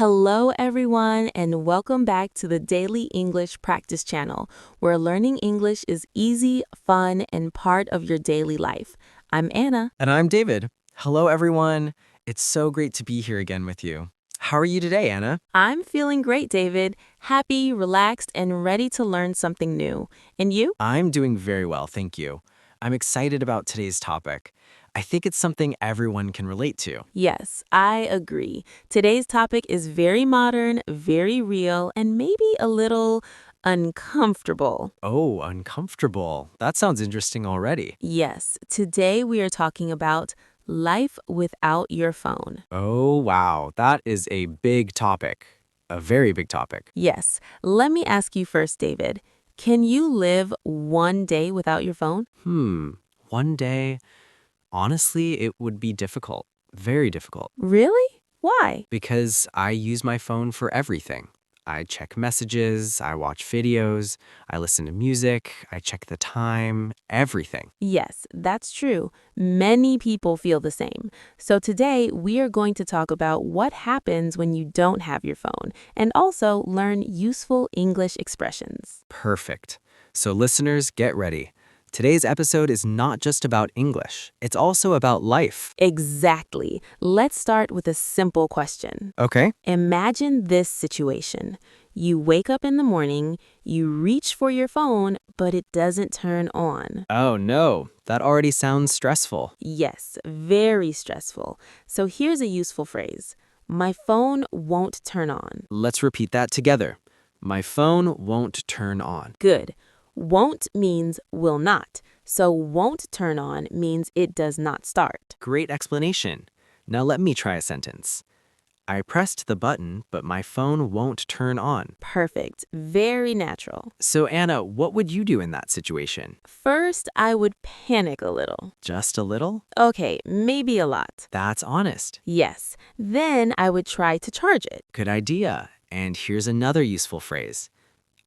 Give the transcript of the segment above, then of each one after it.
Hello, everyone, and welcome back to the Daily English Practice Channel, where learning English is easy, fun, and part of your daily life. I'm Anna. And I'm David. Hello, everyone. It's so great to be here again with you. How are you today, Anna? I'm feeling great, David. Happy, relaxed, and ready to learn something new. And you? I'm doing very well, thank you. I'm excited about today's topic. I think it's something everyone can relate to. Yes, I agree. Today's topic is very modern, very real, and maybe a little uncomfortable. Oh, uncomfortable. That sounds interesting already. Yes, today we are talking about life without your phone. Oh, wow. That is a big topic. A very big topic. Yes, let me ask you first, David. Can you live one day without your phone? One day, honestly, it would be difficult. Very difficult. Really? Why? Because I use my phone for everything. I check messages, I watch videos, I listen to music, I check the time, everything. Yes, that's true. Many people feel the same. So today we are going to talk about what happens when you don't have your phone and also learn useful English expressions. Perfect. So listeners, get ready. Today's episode is not just about English, it's also about life. Exactly. Let's start with a simple question. Okay. Imagine this situation. You wake up in the morning, you reach for your phone, but it doesn't turn on. Oh no, that already sounds stressful. Yes, very stressful. So here's a useful phrase. My phone won't turn on. Let's repeat that together. My phone won't turn on. Good. Won't means will not. So won't turn on means it does not start. Great explanation. Now let me try a sentence. I pressed the button, but my phone won't turn on. Perfect. Very natural. So Anna, what would you do in that situation? First, I would panic a little. Just a little? Okay, maybe a lot. That's honest. Yes. Then I would try to charge it. Good idea. And here's another useful phrase.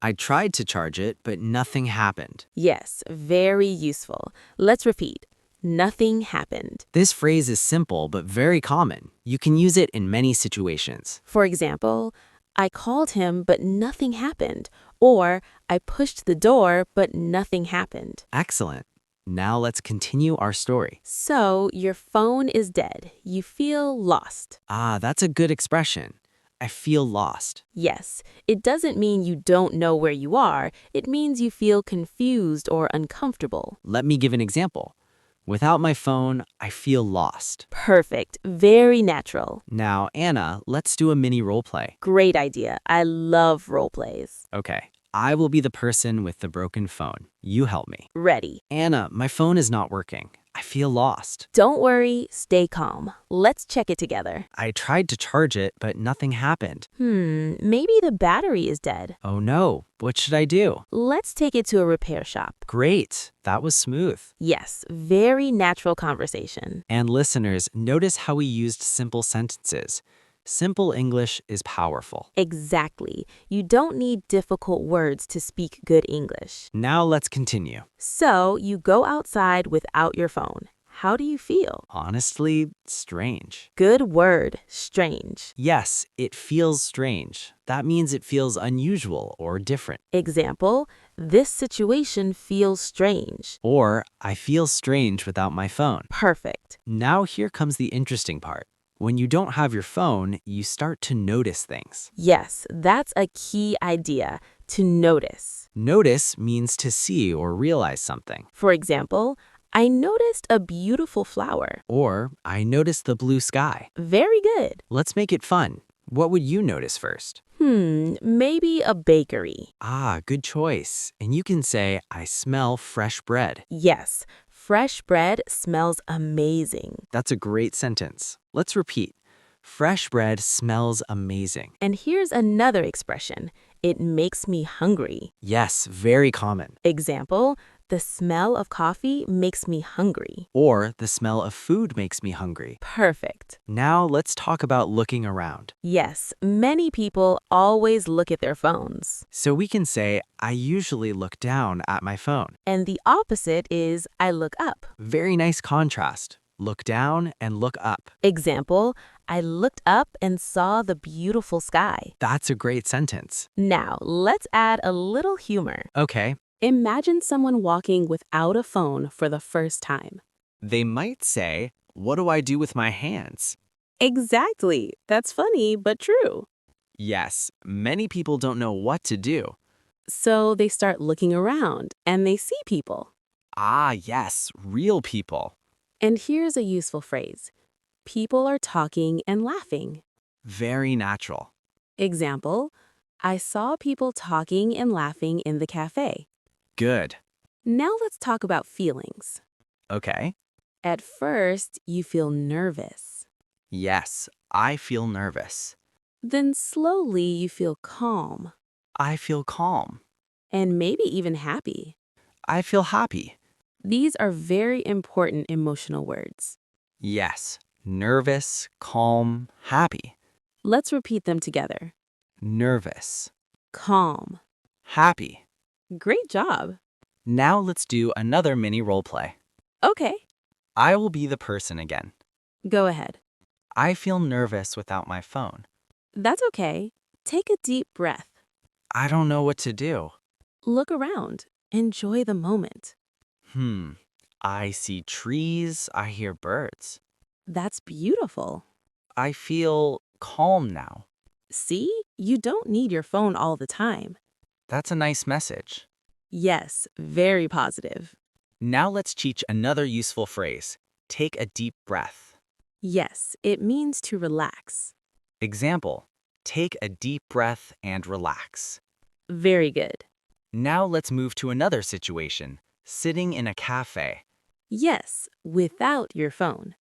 I tried to charge it, but nothing happened. Yes, very useful. Let's repeat. Nothing happened. This phrase is simple but very common. You can use it in many situations. For example, I called him, but nothing happened. Or I pushed the door, but nothing happened. Excellent. Now let's continue our story. So your phone is dead. You feel lost. Ah, that's a good expression. I feel lost. Yes, it doesn't mean you don't know where you are. It means you feel confused or uncomfortable. Let me give an example. Without my phone, I feel lost. Perfect. Very natural. Now, Anna, let's do a mini role play. Great idea. I love role plays. Okay, I will be the person with the broken phone. You help me. Ready. Anna, my phone is not working. I feel lost. Don't worry. Stay calm. Let's check it together. I tried to charge it, but nothing happened. Maybe the battery is dead. Oh no, what should I do? Let's take it to a repair shop. Great, that was smooth. Yes, very natural conversation. And listeners, notice how we used simple sentences. Simple English is powerful. Exactly. You don't need difficult words to speak good English. Now let's continue. So you go outside without your phone. How do you feel? Honestly, strange. Good word, strange. Yes, it feels strange. That means it feels unusual or different. Example, this situation feels strange. Or, I feel strange without my phone. Perfect. Now here comes the interesting part. When you don't have your phone, you start to notice things. Yes, that's a key idea, to notice. Notice means to see or realize something. For example, I noticed a beautiful flower. Or, I noticed the blue sky. Very good. Let's make it fun. What would you notice first? Maybe a bakery. Ah, good choice. And you can say, I smell fresh bread. Yes, fresh bread smells amazing. That's a great sentence. Let's repeat. Fresh bread smells amazing. And here's another expression. It makes me hungry. Yes, very common. Example, the smell of coffee makes me hungry. Or the smell of food makes me hungry. Perfect. Now let's talk about looking around. Yes, many people always look at their phones. So we can say, I usually look down at my phone. And the opposite is I look up. Very nice contrast. Look down and look up. Example, I looked up and saw the beautiful sky. That's a great sentence. Now, let's add a little humor. Okay. Imagine someone walking without a phone for the first time. They might say, "What do I do with my hands?" Exactly. That's funny, but true. Yes, many people don't know what to do. So they start looking around and they see people. Ah, yes, real people. And here's a useful phrase. People are talking and laughing. Very natural. Example, I saw people talking and laughing in the cafe. Good. Now let's talk about feelings. Okay. At first, you feel nervous. Yes, I feel nervous. Then slowly you feel calm I feel calm. and maybe even happy. I feel happy. These are very important emotional words. Yes, nervous, calm, happy. Let's repeat them together. Nervous, Calm. happy. Great job. Now let's do another mini role play. Okay, I will be the person again. go ahead. I feel nervous without my phone. That's okay. Take a deep breath. I don't know what to do. Look around. Enjoy the moment. I see trees, I hear birds. That's beautiful. I feel calm now. See, you don't need your phone all the time. That's a nice message. Yes, very positive. Now let's teach another useful phrase. Take a deep breath. Yes, it means to relax. Example, take a deep breath and relax. Very good. Now let's move to another situation, sitting in a cafe. Yes, without your phone.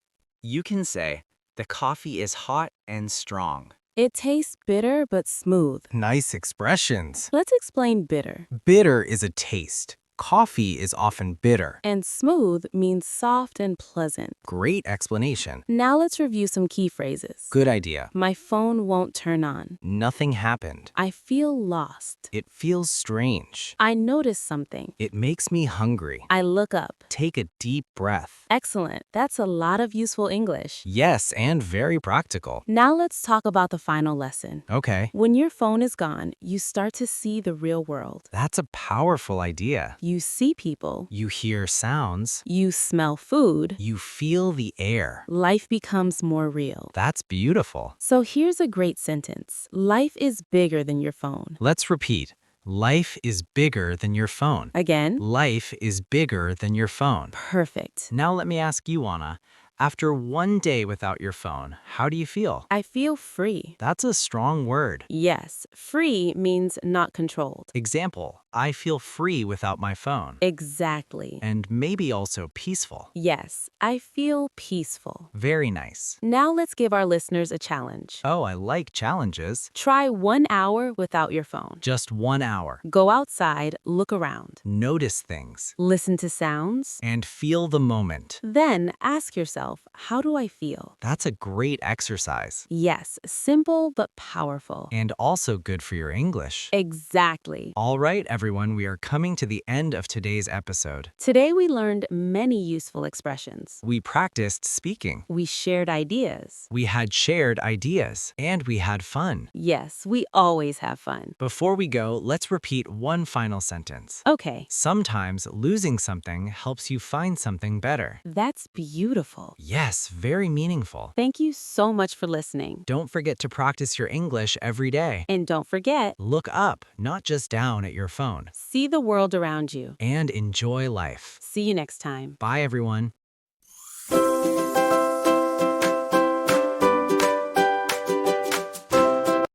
You can say, the coffee is hot and strong. It tastes bitter but smooth. Nice expressions. Let's explain bitter. Bitter is a taste. Coffee is often bitter. And smooth means soft and pleasant. Great explanation. Now let's review some key phrases. Good idea. My phone won't turn on. Nothing happened. I feel lost. It feels strange. I notice something. It makes me hungry. I look up. Take a deep breath. Excellent. That's a lot of useful English. Yes, and very practical. Now let's talk about the final lesson. Okay. When your phone is gone, you start to see the real world. That's a powerful idea. You see people. You hear sounds. You smell food. You feel the air. Life becomes more real. That's beautiful. So here's a great sentence. Life is bigger than your phone. Let's repeat. Life is bigger than your phone. Again? Life is bigger than your phone. Perfect. Now let me ask you, Anna. After one day without your phone, how do you feel? I feel free. That's a strong word. Yes, free means not controlled. Example, I feel free without my phone. Exactly. And maybe also peaceful. Yes, I feel peaceful. Very nice. Now let's give our listeners a challenge. Oh, I like challenges. Try 1 hour without your phone. Just 1 hour. Go outside, look around. Notice things. Listen to sounds. And feel the moment. Then ask yourself, how do I feel? That's a great exercise. Yes, simple but powerful. And also good for your English. Exactly. All right, everyone, we are coming to the end of today's episode. Today we learned many useful expressions. We practiced speaking. We shared ideas. We had shared ideas. And we had fun. Yes, we always have fun. Before we go, let's repeat one final sentence. Okay, Sometimes losing something helps you find something better. that's beautiful. Yes, very meaningful. Thank you so much for listening. Don't forget to practice your English every day. And don't forget, Look up, not just down at your phone. see the world around you. And enjoy life. See you next time. Bye, everyone.